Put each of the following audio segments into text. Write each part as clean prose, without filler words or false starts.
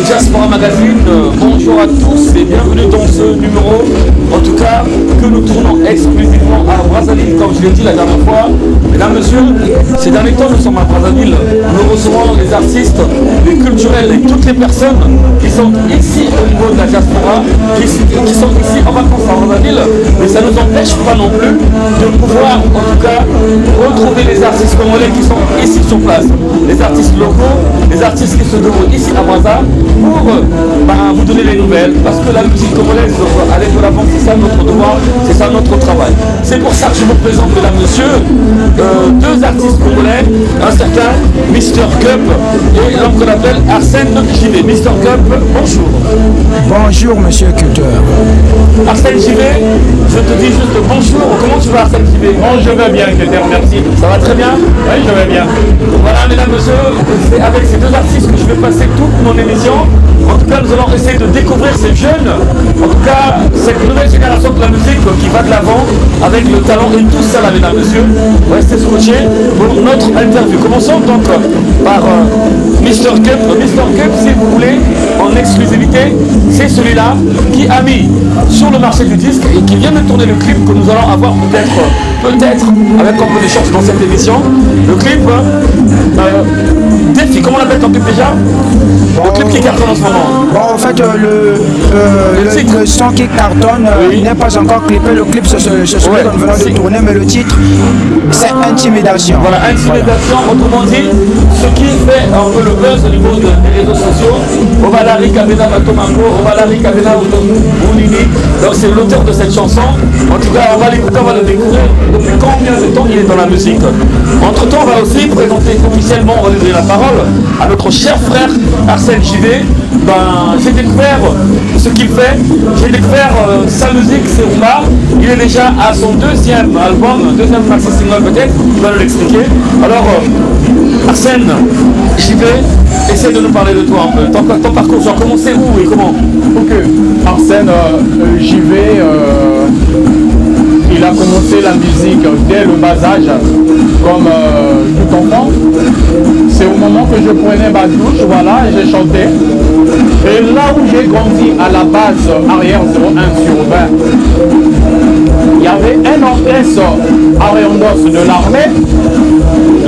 Diaspora Magazine, bonjour à tous et bienvenue dans ce numéro, en tout cas que nous tournons exclusivement à Brazzaville, comme je l'ai dit la dernière fois. Mesdames, messieurs, ces derniers temps nous sommes à Brazzaville, nous recevons les artistes, les culturels et toutes les personnes qui sont ici au niveau de la diaspora, qui sont ici en vacances à Brazzaville, mais ça ne nous empêche pas non plus de pouvoir en tout cas retrouver les artistes congolais qui sont ici sur place, les artistes locaux, les artistes qui se déroulent ici à Brazza pour vous donner les nouvelles, parce que la musique congolaise doit aller de l'avant, c'est ça notre devoir, c'est ça notre travail. C'est pour ça que je vous présente, mesdames, messieurs, deux artistes congolais, un certain Mr Cup et l'homme qu'on appelle Arsène JV. Mr Cup, bonjour. Bonjour monsieur Culteur. Arsène JV, je te dis juste bonjour. Comment tu vas Arsène JV? Oh, je vais bien, je te remercie. Ça va très bien? Oui, je vais bien. Voilà, mesdames, messieurs, c'est avec ces deux artistes que je vais passer toute mon émission. En tout cas, nous allons essayer de découvrir ces jeunes, en tout cas, cette nouvelle génération de la musique qui va de l'avant avec le talent et tout ça là, mesdames, messieurs. Restez scotchés pour notre interview. Commençons donc par Mr Cup. Mr Cup, si vous voulez, en exclusivité, c'est celui-là qui a mis sur le marché du disque et qui vient de tourner le clip que nous allons avoir peut-être, avec un peu de chance dans cette émission. Le clip, Défi, comment on l'appelle ton clip déjà? Le clip qui cartonne en ce moment. Bon, en fait, le son qui cartonne n'est pas encore clippé. Le clip, c'est celui qu'on venait de tourner, mais le titre, c'est Intimidation. Voilà, Intimidation, autrement dit, ce qui fait un peu le buzz au niveau des réseaux sociaux. Ovalari Kabena Matomango, Ovalari Kabena Ounini. Donc, c'est l'auteur de cette chanson. En tout cas, on va l'écouter, on va le découvrir. Depuis combien de temps il est dans la musique? Entre temps, on va aussi présenter officiellement, on va lui donner la parole à notre cher frère Arsène JV. J'ai découvert ce qu'il fait, j'ai découvert sa musique, c'est Rumba. Il est déjà à son deuxième album, deuxième maxi single peut-être, il va nous l'expliquer. Alors, Arsène JV, essaie de nous parler de toi un peu, ton parcours, tu as commencé où et comment? Ok, Arsène JV, il a commencé la musique dès le bas âge, comme tout enfant. C'est au moment que je prenais ma douche, voilà, et j'ai chanté. Et là où j'ai grandi, à la base arrière 01 sur 20, il y avait un orchestre arrière-dos de l'armée,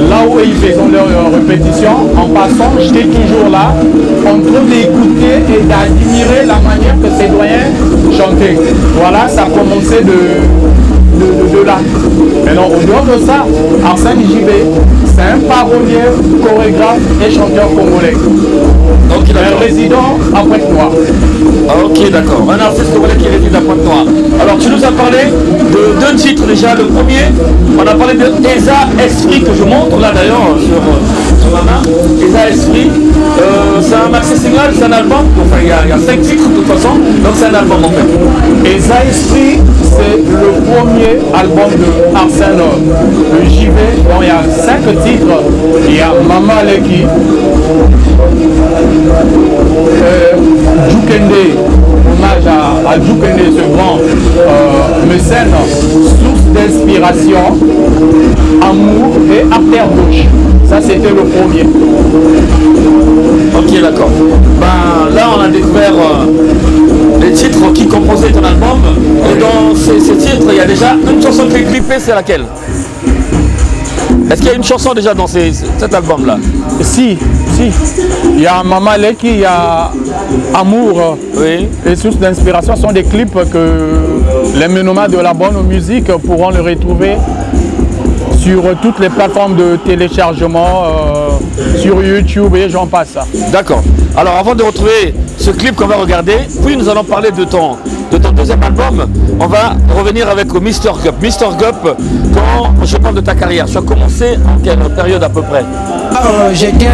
là où ils faisaient leurs répétitions. En passant, j'étais toujours là, en train d'écouter et d'admirer la manière que ces doyens chantaient. Voilà, ça a commencé de là. Maintenant, au dehors de ça, Arsène JV, c'est un parolier, chorégraphe et chanteur congolais. Donc, il est résident à Pointe-Noire. Ok, d'accord. Un artiste congolais qui réside à Pointe-Noire. Alors, tu nous as parlé de deux titres déjà. Le premier, on a parlé de Eza Esprit, que je montre là d'ailleurs sur ma main. Eza Esprit, c'est un maxi single, c'est un album. Enfin, il y a 5 titres de toute façon, donc c'est un album en fait. Eza Esprit, c'est le premier album de Arsène JV. Bon, il y a 5 titres. Il y a Mama Leki, Djoukende, hommage à Djoukende, ce grand mécène, source d'inspiration, amour et artère gauche. Ça, c'était le premier. Ok, d'accord. Là, on a découvert les titres qui composaient ton album. Et dans ces titres, il y a déjà une chanson qui est clippée, c'est laquelle? Est-ce qu'il y a une chanson déjà dans cet album-là? Si. Il y a Mama Leki, il y a Amour et Source d'inspiration. Ce sont des clips que les ménomanes de la bonne musique pourront le retrouver sur toutes les plateformes de téléchargement, sur YouTube et j'en passe. D'accord. Alors avant de retrouver ce clip qu'on va regarder, puis nous allons parler de ton deuxième album, on va revenir avec Mr Cup. Mr Cup, quand je parle de ta carrière, tu as commencé en quelle période à peu près? J'étais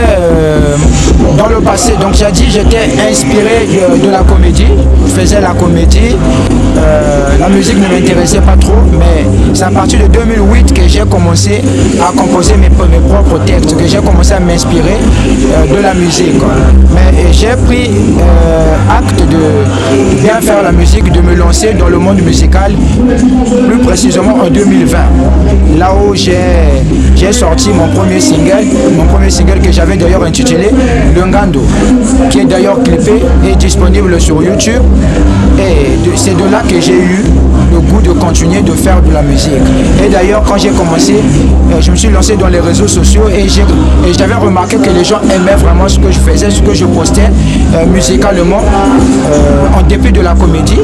dans le passé, donc j'ai dit j'étais inspiré de la comédie, je faisais la comédie, la musique ne m'intéressait pas trop, mais c'est à partir de 2008 que j'ai commencé à composer mes propres textes, que j'ai commencé à m'inspirer de la musique. Mais j'ai pris acte de bien faire la musique, de me lancer dans le monde musical, plus précisément en 2020, là où j'ai sorti mon premier single, mon premier single que j'avais d'ailleurs intitulé Le Ngando, qui est d'ailleurs clippé et disponible sur YouTube. Et c'est de là que j'ai eu le goût de continuer de faire de la musique. Et d'ailleurs, quand j'ai commencé, je me suis lancé dans les réseaux sociaux et j'avais remarqué que les gens aimaient vraiment ce que je faisais, ce que je postais musicalement, en dépit de la comédie.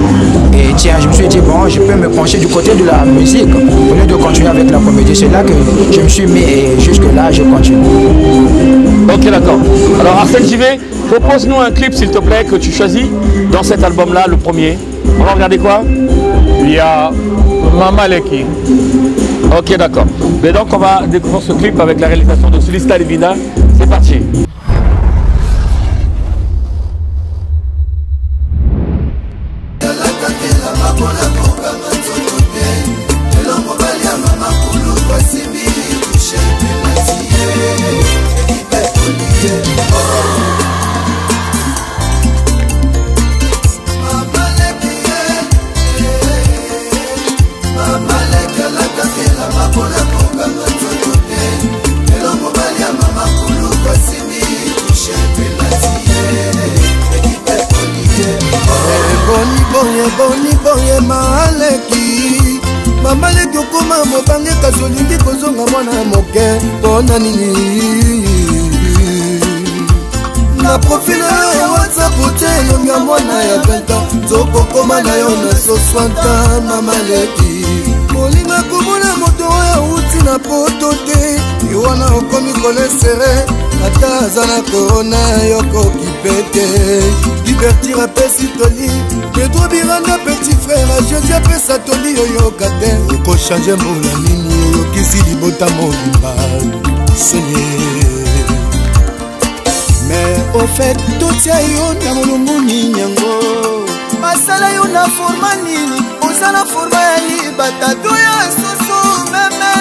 Et tiens, je me suis dit, bon, je peux me pencher du côté de la musique au lieu de continuer avec la comédie. C'est là que je me suis mis et jusque-là, je continue. Ok, d'accord. Alors, Arsène JV, propose-nous un clip, s'il te plaît, que tu choisis dans cet album-là, le premier. On va regarder quoi? Il y a Mama Leki. Ok, d'accord. Mais donc, on va découvrir ce clip avec la réalisation de Sulista Livina. C'est parti. Mama Leki okoma mobange kasi olingi kozonga mwana moke mpona nini? Na profil ya WhatsApp otie elongi ya mwana ya 20 ans zokokoma na yo na so 60. Mama Leki olinga komona moto oyo auti na poto te yo wana okomi kolesere ata aza na korona yokoki pete divertir apesi toli Pedro Biranda petit frère Jésus apesa toli oyoka te okochange mbula nini oyokisi libota mobimba senye mais au fait totia yo na molongo nini yango basala yo na forma nini ozala forma ya libata to ya soso meme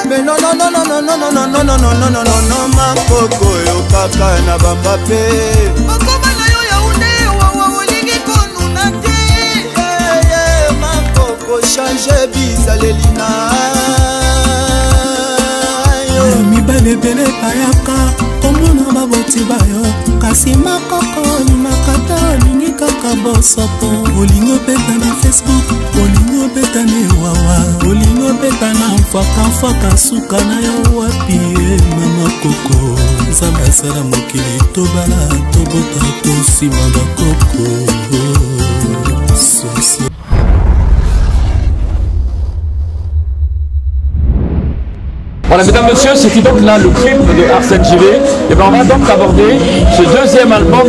mais non non non non non non non non non non non non non non makoko yo kaka na bamba pe bakoma na yo ya une wawa olingi konuna te makoko change bizalelina mibale bele bayaka komona baboti bayo kasi makoko limakata olingi kaka bosopo olingi obeta na Facebook olingi obeta na ewawa olingi obeta na mfaka suka na yo wapi mama koko nzambe asala mokili tobala tobota tosima bakoko soso. Voilà, mesdames, messieurs, c'était donc là le clip de Arsène JV. Et bien on va donc aborder ce deuxième album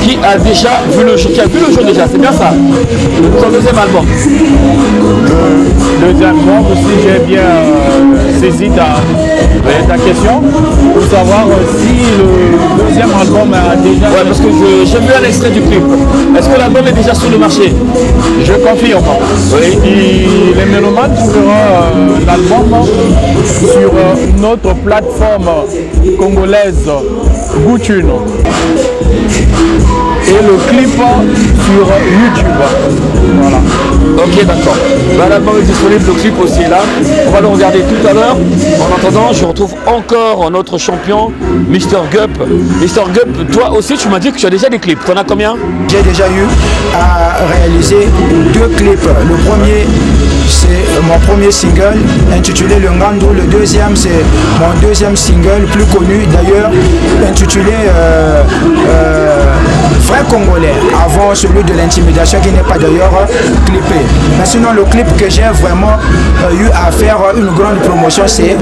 qui a déjà vu le jour. Qui a vu le jour déjà, c'est bien ça? Son deuxième album. Le deuxième album aussi, j'ai bien saisi ta question pour savoir si le deuxième album a déjà... Ouais, parce que j'ai vu un extrait du clip. Est-ce que l'album est déjà sur le marché? Je confirme. Oui. Et les mélomanes trouveront l'album sur notre plateforme congolaise Goutune et le clip sur YouTube. Voilà. Ok, d'accord. Ben, l'album est disponible, le clip aussi est là. On va le regarder tout à l'heure. En attendant, je retrouve encore notre champion, Mr Gup. Mr Gup, toi aussi, tu m'as dit que tu as déjà des clips. Tu en as combien? J'ai déjà eu à réaliser 2 clips. Le premier, c'est mon premier single intitulé Le Ngando. Le deuxième, c'est mon deuxième single, plus connu d'ailleurs, intitulé Vrai Congolais, avant celui de l'intimidation qui n'est pas d'ailleurs clippé. Mais sinon, le clip que j'ai vraiment eu à faire une grande promotion, c'est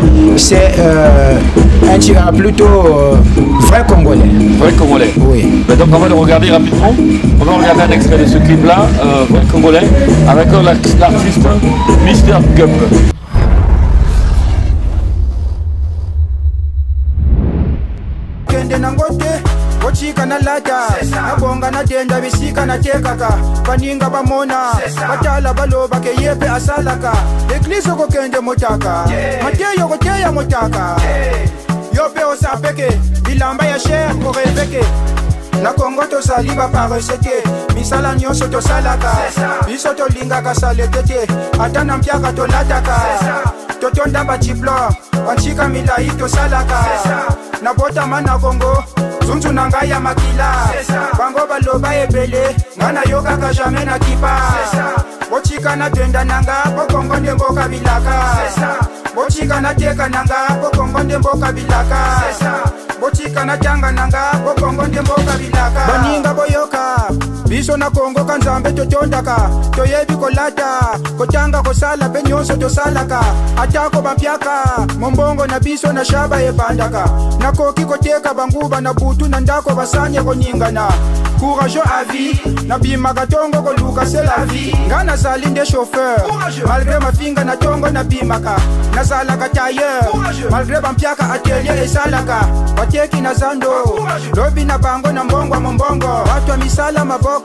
plutôt Vrai Congolais. Vrai Congolais. Oui. Mais donc on va le regarder rapidement. On va regarder un extrait de ce clip-là, Vrai Congolais, avec l'artiste Mr Gup. Ochika na lata abonga na tenda bisika na tekaka baninga bamona batala baloba ke yepe asalaka église ko kende motaka mateyo ko teya motaka yope osapeke bilamba ya cher ko reveke na Congo tozali baparese te misala nyonso tosalaka biso tolingaka salete te ata na mpiaka tolataka totonda badiplome bantika milai tosalaka na botama na Congo zunzu na ngai ya makila bango baloba ebele nga nayokaka jamai na kipa botika na twenda nanga bokongo nde mboka bilaka botika na teka nanga bokongo nde mboka bilaka botika na tanga nanga bokongo nde mboka bilaka baninga boyoka biso na Congo kanzambe totondaka toyebi kolata kotanga kosala pe nyonso tosalaka atako bampiaka mombongo na biso na shaba ebandaka nakoki koteka banguba na butu na ndako basanye koningana courageux à vie na bimaka tongo koluka c'est la vie nga nazali nde chauffeur malgré mafinga na tongo na bimaka nazalaka tailleur malgré bampiaka atelier esalaka bateki na zando lobi na bango na mbongo mombongo watu wa misala maboko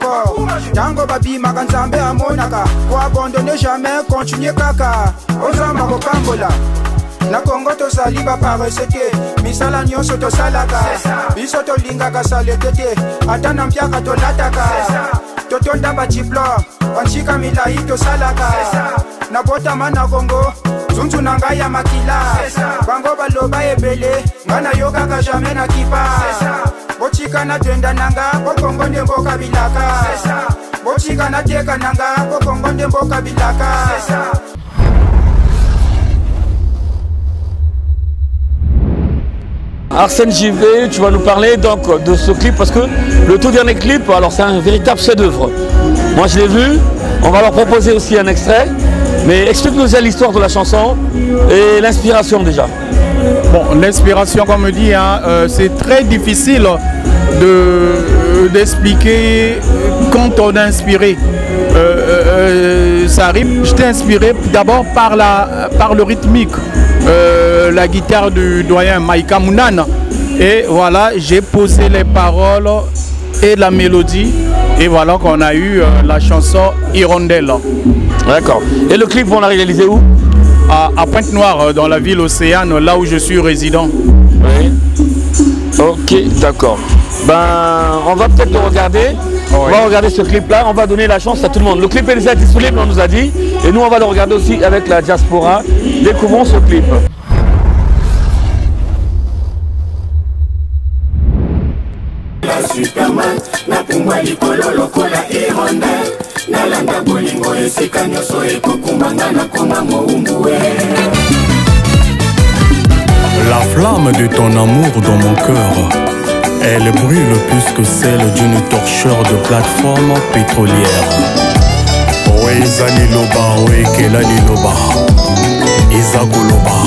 tango babimaka nzambe amonaka ko abandonne jamais continuer kaka ozamba kokambola na Congo tozali baparese te misala nyonso tosalaka biso tolingaka salete te ata na mpiaka tolataka totonda badiplome bantika milai tosalaka na botama na Congo zunzu na ngai ya makila bango baloba ebele nga nayokaka jamai na kipa botika na twenda nanga bokongo nde mboka bilaka botika na teka nanga bokongo nde mboka bilaka. Arsène JV, tu vas nous parler donc de ce clip parce que le tout dernier clip, alors c'est un véritable chef-d'œuvre. Moi je l'ai vu, on va leur proposer aussi un extrait, mais explique-nous l'histoire de la chanson et l'inspiration déjà. Bon, l'inspiration, comme on dit, hein, c'est très difficile d'expliquer quand on est inspiré. Ça arrive, j'étais inspiré d'abord par le rythmique. La guitare du doyen Maïka Mounana, et voilà, j'ai posé les paroles et la mélodie, et voilà qu'on a eu la chanson Hirondelle. D'accord. Et le clip, on l'a réalisé où? À Pointe-Noire, dans la ville Océane, là où je suis résident. Oui. Ok, d'accord. Ben, on va peut-être le regarder. On va regarder ce clip-là, on va donner la chance à tout le monde. Le clip est déjà disponible, on nous a dit, et nous on va le regarder aussi avec la diaspora. Découvrons ce clip. Superman, na kumba likolo lokola hirondelle, na landa bolingo esika nyonso ekokumbanga na koma moumbuwe. La flamme de ton amour dans mon cœur, elle brûle plus que celle d'une torcheur de plateforme pétrolière. Oui, Zali Loba, oui, Kelali Loba, Isaac Loba.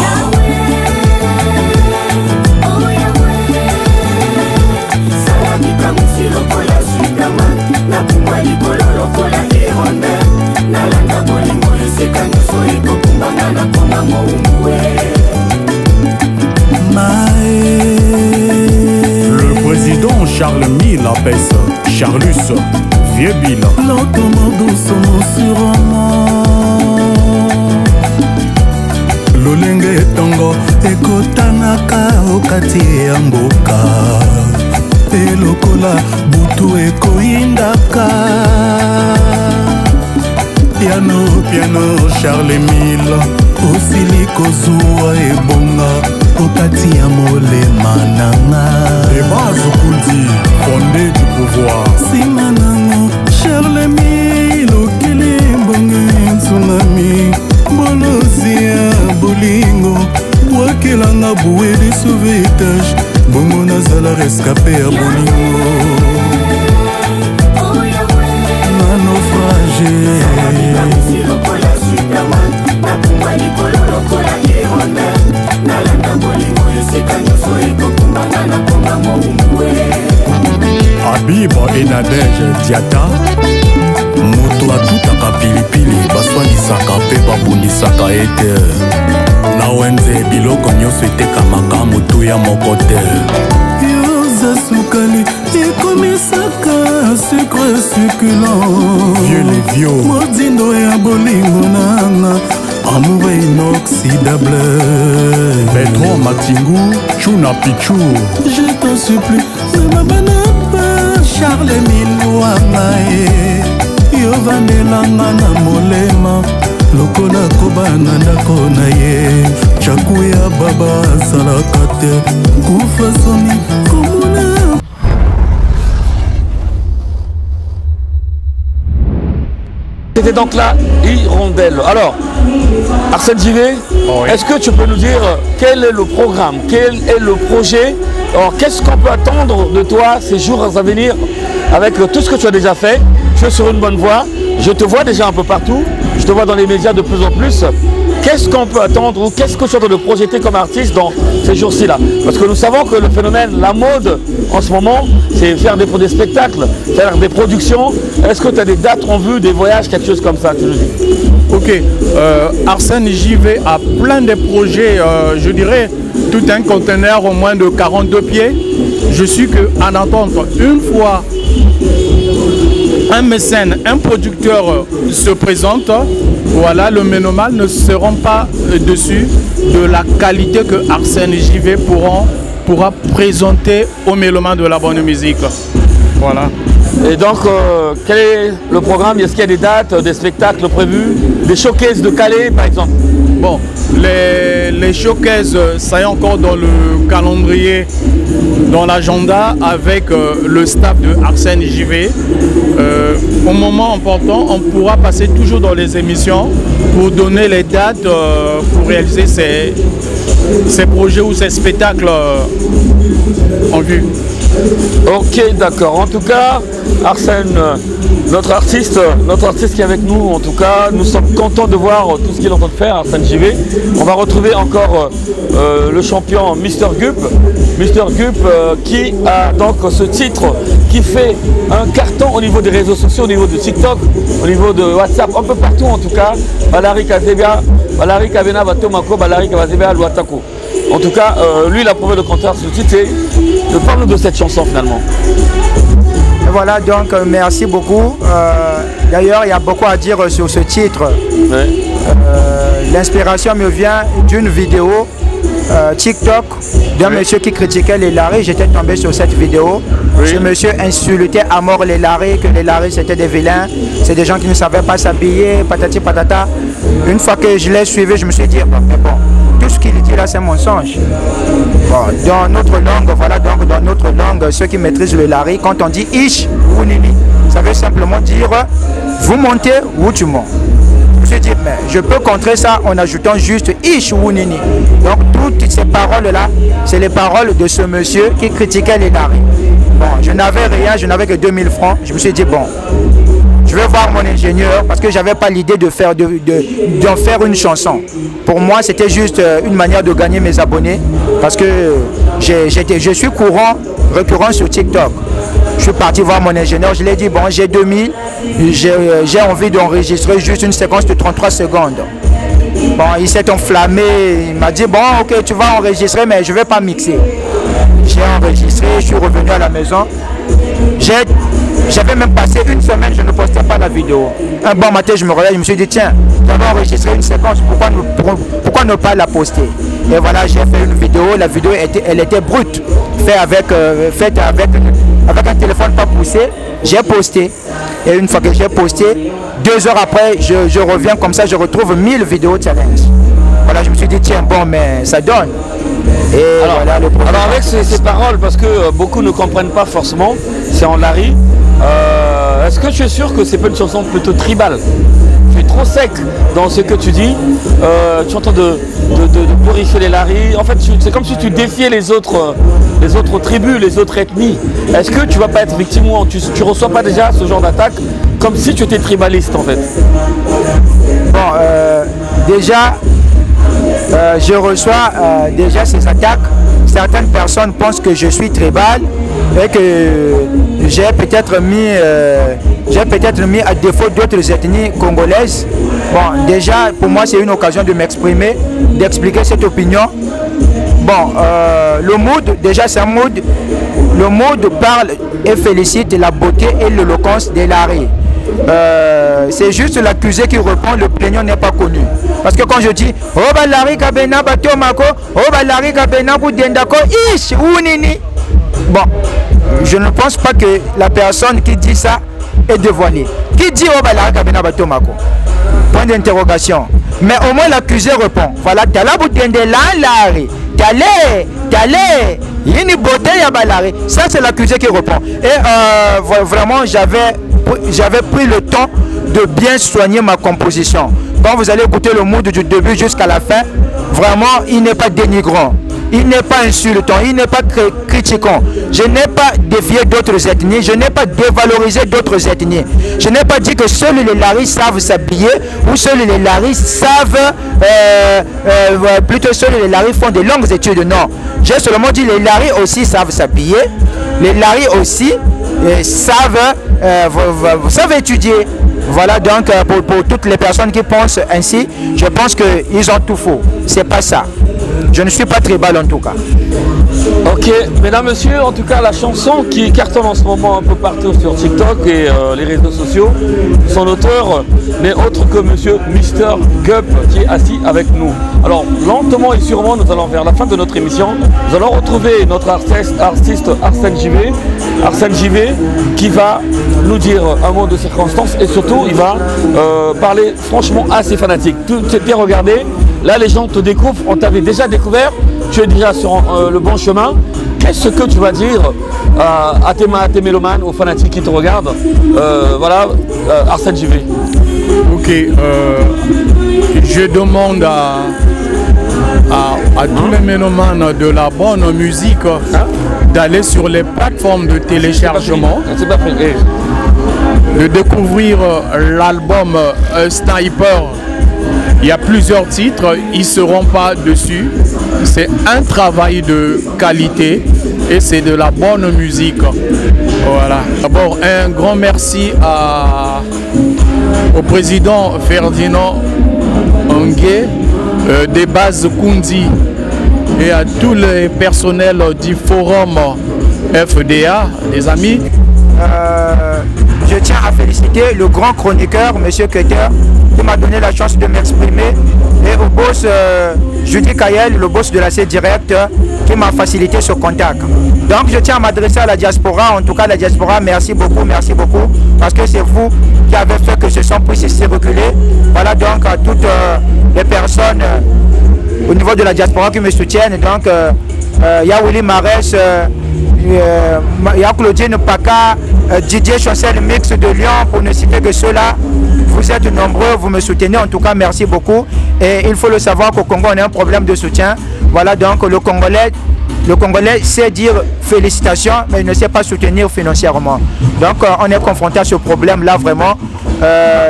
Le président Charles Mille abaisse Charlus, vieux Bill. lolenge etongo ekotanaka okati ya mboka pe lokola butu ekoyindaka piano Charles Mille osili kozwa ebonga okati ya molema nanga Ebazukundi, fondé du pouvoir. nsima nango Charles Mille okili mbongo tsunami bolosi ya bolingo wakelanga boué de sauvetage bongo nazala rescapé ya bolingo na naufrage Habiba et Nadège Diata, moto atutaka pilipili baswalisaka mpe babundisaka ete na wenze biloko nyonso etekamaka motu ya moko te yoza sukali ekomisaka sucre succulent vieux les vieux modindo ya bolingo nanga amour inoxydable Pedro Matingu Chuna Pichu je t'en supplie mabana Charles Milwanga yovandelanga na molema lokola kobana ndako na ye chakuya baba asalaka te kufa somi komona. C'était donc là Hirondelle. Alors, Arsène Givet, est-ce que tu peux nous dire quel est le programme, quel est le projet? Alors, qu'est-ce qu'on peut attendre de toi ces jours à venir avec tout ce que tu as déjà fait? Tu es sur une bonne voie, je te vois déjà un peu partout, je te vois dans les médias de plus en plus. Qu'est-ce qu'on peut attendre ou qu'est-ce que tu es en train de projeter comme artiste dans ces jours-ci là? Parce que nous savons que le phénomène, la mode en ce moment, c'est faire des spectacles, faire des productions. Est-ce que tu as des dates en vue, des voyages, quelque chose comme ça, tu nous dis? Ok, Arsène Givet a plein de projets, je dirais tout un conteneur au moins de 42 pieds. Je suis qu'en attente, une fois un mécène, un producteur se présente, voilà, le ménomane ne seront pas dessus de la qualité que Arsène Givet pourra présenter aux mélomanes de la bonne musique. Voilà. Et donc, quel est le programme? Est-ce qu'il y a des dates, des spectacles prévus, des showcases de Calais par exemple? Bon, les showcases, ça est encore dans le calendrier, dans l'agenda avec le staff de Arsène Givet. Au moment important, on pourra passer toujours dans les émissions pour donner les dates pour réaliser ces projets ou ces spectacles en vue. Ok, d'accord. En tout cas, Arsène, notre artiste qui est avec nous, en tout cas, nous sommes contents de voir tout ce qu'il est en train de faire, Arsène Givet. On va retrouver encore le champion Mr Gup. Mr Gup qui a donc ce titre qui fait un carton au niveau des réseaux sociaux, au niveau de TikTok, au niveau de WhatsApp, un peu partout en tout cas. Balari Kazebia, Balari Kabena Batomako, Balari Kazebia Luatako. En tout cas, lui, il a prouvé le contraire sur le titre. Et parle-nous de cette chanson finalement. Et voilà, donc merci beaucoup. D'ailleurs, il y a beaucoup à dire sur ce titre. Ouais. L'inspiration me vient d'une vidéo TikTok d'un monsieur qui critiquait les Larry. J'étais tombé sur cette vidéo. Ce monsieur insultait à mort les Larry, que les Larry c'était des vilains, c'est des gens qui ne savaient pas s'habiller, patati patata. Une fois que je l'ai suivi, je me suis dit, bon, tout ce qu'il dit là c'est mensonge. Bon, dans notre langue, voilà, donc dans notre langue, ceux qui maîtrisent le Larry, quand on dit ish ou nini, ça veut simplement dire vous montez ou tu montes. Je me suis dit, mais je peux contrer ça en ajoutant juste ish ou nini. Donc toutes ces paroles là, c'est les paroles de ce monsieur qui critiquait les Larry. Bon, je n'avais rien, je n'avais que 2000 francs. Je me suis dit, bon, je vais voir mon ingénieur parce que je n'avais pas l'idée d'en faire une chanson. Pour moi, c'était juste une manière de gagner mes abonnés parce que je suis récurrent sur TikTok. Je suis parti voir mon ingénieur, je lui ai dit, bon, j'ai 2000, j'ai envie d'enregistrer juste une séquence de 33 secondes. Bon, il s'est enflammé, il m'a dit, bon, ok, tu vas enregistrer, mais je ne vais pas mixer. J'ai enregistré, je suis revenu à la maison. J'avais même passé une semaine, je ne postais pas la vidéo. Un bon matin, je me réveille, je me suis dit, tiens, j'avais enregistré une séquence, pourquoi ne pas la poster? Et voilà, j'ai fait une vidéo, la vidéo elle était brute, faite avec un téléphone pas poussé. J'ai posté, et une fois que j'ai posté, 2 heures après, je reviens comme ça, je retrouve 1000 vidéos challenge. Voilà, je me suis dit, tiens, bon, mais ça donne. Et alors, voilà, alors avec ces paroles, parce que beaucoup ne comprennent pas forcément, c'est en Larry, est-ce que tu es sûr que c'est pas une chanson plutôt tribale? Tu es trop sec dans ce que tu dis, tu es en train de purifier les Larry. En fait, c'est comme si tu défiais les autres tribus, les autres ethnies. Est-ce que tu vas pas être victime ou tu reçois pas déjà ce genre d'attaque comme si tu étais tribaliste en fait? Bon, déjà, je reçois déjà ces attaques. Certaines personnes pensent que je suis tribal et que j'ai peut-être mis à défaut d'autres ethnies congolaises. Bon, déjà, pour moi, c'est une occasion de m'exprimer, d'expliquer cette opinion. Bon, le mood, déjà c'est un mood. Le mood parle et félicite la beauté et l'éloquence des Larry. C'est juste l'accusé qui répond, le plaignant n'est pas connu. Parce que quand je dis oh Balari Kabena Batomako, oh Balari Kabena Boudendako, ish ou nini. Bon, je ne pense pas que la personne qui dit ça est dévoilée. Qui dit oh Balari Kabina Batomako? Point d'interrogation. Mais au moins l'accusé répond. Voilà, t'as la bouteille de l'Alari. T'allais, il y a une bouteille à Balari. Ça c'est l'accusé qui répond. Et vraiment j'avais pris le temps de bien soigner ma composition. Quand vous allez écouter le mood du début jusqu'à la fin, vraiment il n'est pas dénigrant. Il n'est pas insultant, il n'est pas critiquant. Je n'ai pas défié d'autres ethnies, je n'ai pas dévalorisé d'autres ethnies. Je n'ai pas dit que seuls les Laris savent s'habiller ou seuls les Laris savent, plutôt seuls les Laris font des longues études. Non, j'ai seulement dit les Laris aussi savent s'habiller, les Laris aussi savent étudier. Voilà donc pour toutes les personnes qui pensent ainsi, je pense qu'ils ont tout faux. C'est pas ça. Je ne suis pas tribal en tout cas. Ok, mesdames, messieurs, en tout cas la chanson qui cartonne en ce moment un peu partout sur TikTok et les réseaux sociaux, son auteur n'est autre que monsieur Mr. Gup qui est assis avec nous. Alors lentement et sûrement nous allons vers la fin de notre émission, nous allons retrouver notre artiste Arsène JV qui va nous dire un mot de circonstance et surtout il va parler franchement assez fanatique. Tu t'es bien regardé, là les gens te découvrent, on t'avait déjà découvert, tu es déjà sur le bon chemin. Qu'est-ce que tu vas dire à tes mélomanes, aux fanatiques qui te regardent? Voilà, Arsène JV. Ok, je demande à tous les mélomanes de la bonne musique d'aller sur les plateformes de téléchargement, de découvrir l'album Sniper. Il y a plusieurs titres, ils ne seront pas dessus. C'est un travail de qualité et c'est de la bonne musique. Voilà. D'abord, un grand merci au président Ferdinand Ongué des bases Kundi et à tous les personnels du forum FDA, les amis. Je tiens à féliciter le grand chroniqueur, M. Keter, qui m'a donné la chance de m'exprimer, et au boss Judy Kayel, le boss de la C-Direct, qui m'a facilité ce contact. Donc je tiens à m'adresser à la diaspora, en tout cas la diaspora, merci beaucoup, parce que c'est vous qui avez fait que ce son puisse circuler. Voilà donc à toutes les personnes au niveau de la diaspora qui me soutiennent. Donc il y a Willy Marès, il y a Claudine Paca, Didier Chancel Mix de Lyon, pour ne citer que ceux-là. Vous êtes nombreux, vous me soutenez, en tout cas merci beaucoup. Et il faut le savoir qu'au Congo on a un problème de soutien. Voilà donc le Congolais sait dire félicitations, mais il ne sait pas soutenir financièrement. Donc on est confronté à ce problème-là vraiment.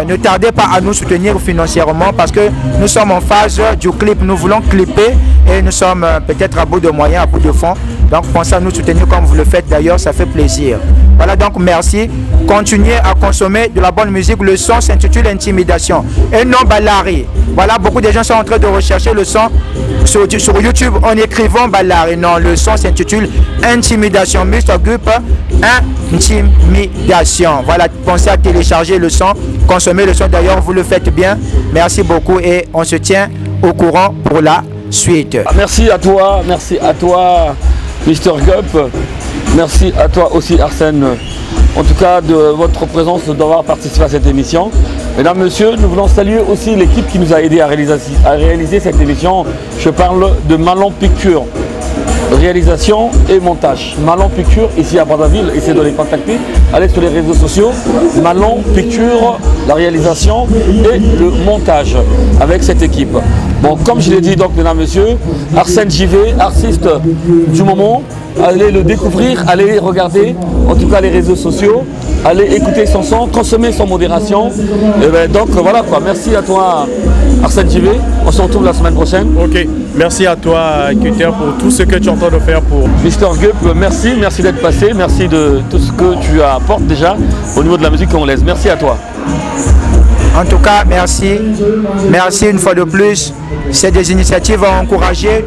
Ne tardez pas à nous soutenir financièrement parce que nous sommes en phase du clip, nous voulons clipper et nous sommes peut-être à bout de moyens, à bout de fonds. Donc pensez à nous soutenir comme vous le faites d'ailleurs, ça fait plaisir. Voilà donc merci, continuez à consommer de la bonne musique. Le son s'intitule Intimidation et non Balari. Voilà, beaucoup de gens sont en train de rechercher le son sur YouTube en écrivant Balari. Non, le son s'intitule Intimidation. Mr. Gup, Intimidation. Voilà, pensez à télécharger le son, consommer le son d'ailleurs, vous le faites bien. Merci beaucoup et on se tient au courant pour la suite. Merci à toi, Mr. Gup. Merci à toi aussi Arsène, en tout cas de votre présence, d'avoir participé à cette émission. Mesdames, Messieurs, nous voulons saluer aussi l'équipe qui nous a aidé à réaliser cette émission. Je parle de Malon Picture, réalisation et montage. Malon Picture, ici à Brazzaville, essayez de les contacter. Allez sur les réseaux sociaux. Malon Picture, la réalisation et le montage avec cette équipe. Bon, comme je l'ai dit, donc, mesdames, messieurs, Arsène JV, artiste du moment. Allez le découvrir, allez regarder, en tout cas les réseaux sociaux, allez écouter son son, consommer sans modération. Et ben, donc voilà quoi, merci à toi Arsène JV, on se retrouve la semaine prochaine. Ok, merci à toi Keter pour tout ce que tu es en train de faire pour Mr. Gup, merci d'être passé, merci de tout ce que tu apportes déjà au niveau de la musique congolaise, merci à toi. En tout cas, merci une fois de plus. C'est des initiatives à encourager.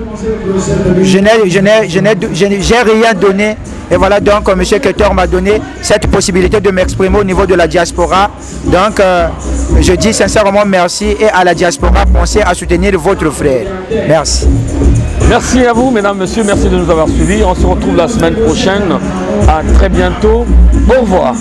Je n'ai rien donné. Et voilà donc M. Keter m'a donné cette possibilité de m'exprimer au niveau de la diaspora. Donc je dis sincèrement merci et à la diaspora, pensez à soutenir votre frère. Merci. Merci à vous, mesdames, messieurs, merci de nous avoir suivis. On se retrouve la semaine prochaine. À très bientôt. Au revoir.